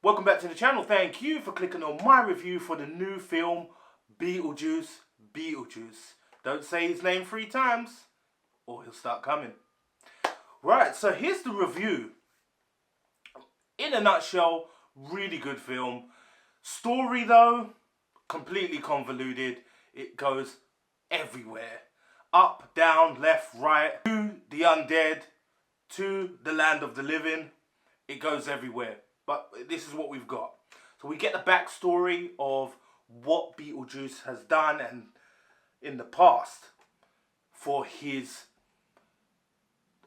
Welcome back to the channel. Thank you for clicking on my review for the new film Beetlejuice Beetlejuice. Don't say his name 3 times or he'll start coming. Right, so here's the review. In a nutshell, really good film. Story though, completely convoluted. It goes everywhere. Up, down, left, right, to the undead, to the land of the living. It goes everywhere. But this is what we've got. So we get the backstory of what Beetlejuice has done and in the past for his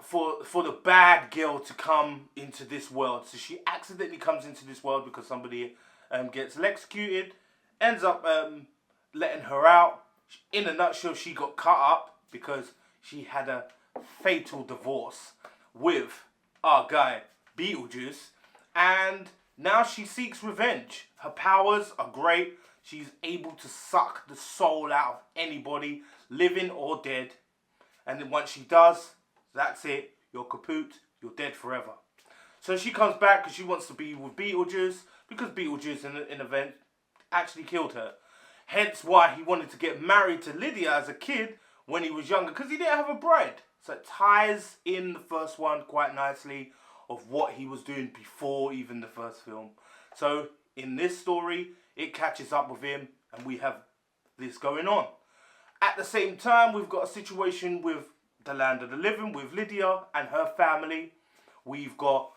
for the bad girl to come into this world. So she accidentally comes into this world because somebody gets electrocuted, ends up letting her out. In a nutshell, she got cut up because she had a fatal divorce with our guy Beetlejuice, and now she seeks revenge. Her powers are great. She's able to suck the soul out of anybody, living or dead. And then once she does, that's it. You're kaput. You're dead forever. So she comes back because she wants to be with Beetlejuice, because Beetlejuice in an event actually killed her. Hence why he wanted to get married to Lydia as a kid when he was younger, because he didn't have a bride. So it ties in the first one quite nicely of what he was doing before even the first film. So in this story, it catches up with him and we have this going on. At the same time, we've got a situation with the land of the living, with Lydia and her family. We've got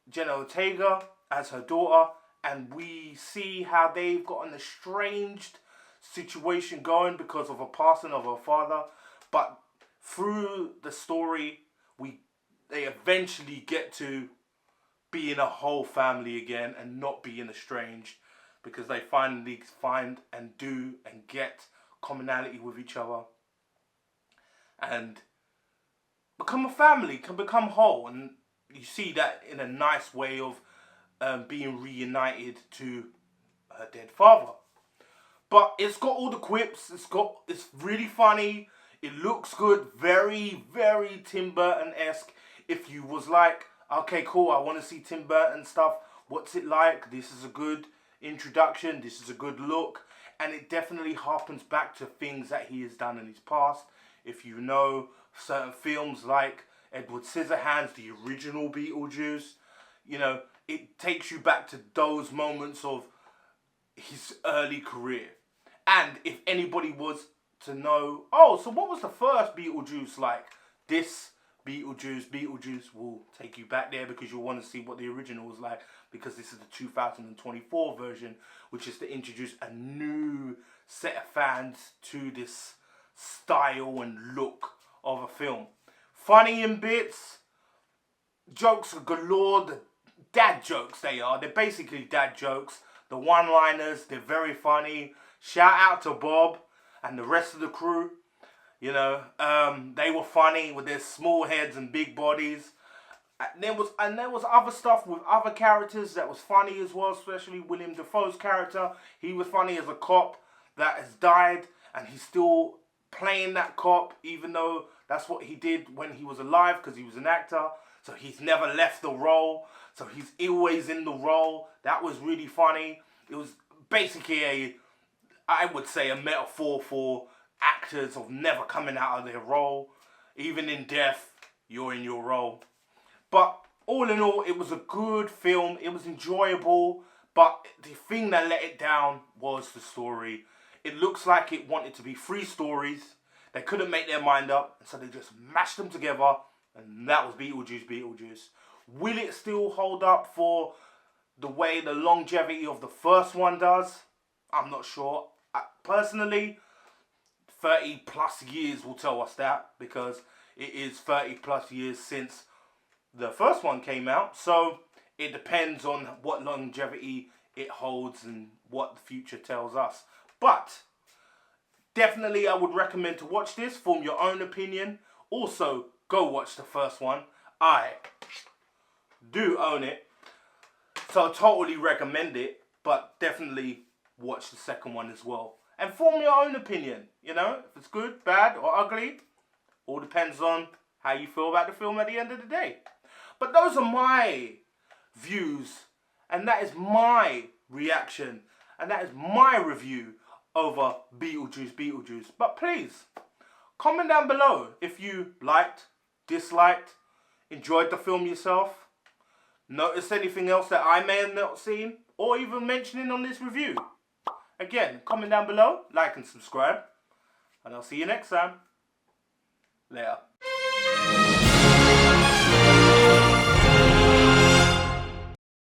Jenna Ortega as her daughter, and we see how they've got an estranged situation going because of a passing of her father. But through the story, they eventually get to being a whole family again and not being estranged, because they finally find and do and get commonality with each other and become a family, can become whole. And you see that in a nice way of being reunited to her dead father. But it's got all the quips. It's really funny. It looks good. Very, very Tim Burton-esque. If you was like, okay, cool, I want to see Tim Burton stuff. What's it like? This is a good introduction. This is a good look. And it definitely harpens back to things that he has done in his past. If you know certain films like Edward Scissorhands, the original Beetlejuice, you know, it takes you back to those moments of his early career. And if anybody was to know, oh, so what was the first Beetlejuice like? This Beetlejuice will take you back there, because you'll want to see what the original was like, because this is the 2024 version, which is to introduce a new set of fans to this style and look of a film. Funny in bits, jokes are galore, the dad jokes they are. They're basically dad jokes. The one-liners, they're very funny. Shout out to Bob and the rest of the crew. You know, they were funny with their small heads and big bodies. And there was other stuff with other characters that was funny as well, especially William Dafoe's character. He was funny as a cop that has died, and he's still playing that cop, even though that's what he did when he was alive, because he was an actor. So he's never left the role. So he's always in the role. That was really funny. It was basically I would say, a metaphor for actors of never coming out of their role. Even in death, you're in your role. But all in all, it was a good film. It was enjoyable. But the thing that let it down was the story. It looks like it wanted to be 3 stories. They couldn't make their mind up, so they just mashed them together. And that was Beetlejuice. Will it still hold up for the way the longevity of the first one does? I'm not sure. Personally, 30 plus years will tell us that, because it is 30 plus years since the first one came out. So it depends on what longevity it holds and what the future tells us. But definitely I would recommend to watch this, form your own opinion. Also, go watch the first one. I do own it, so I totally recommend it, but definitely watch the second one as well. And form your own opinion, you know, if it's good, bad, or ugly. All depends on how you feel about the film at the end of the day. But those are my views And that is my reaction. And that is my review over Beetlejuice. But please, comment down below if you liked, disliked, enjoyed the film yourself, noticed anything else that I may have not seen, or even mentioning on this review. Again, comment down below, like and subscribe, and I'll see you next time. Later.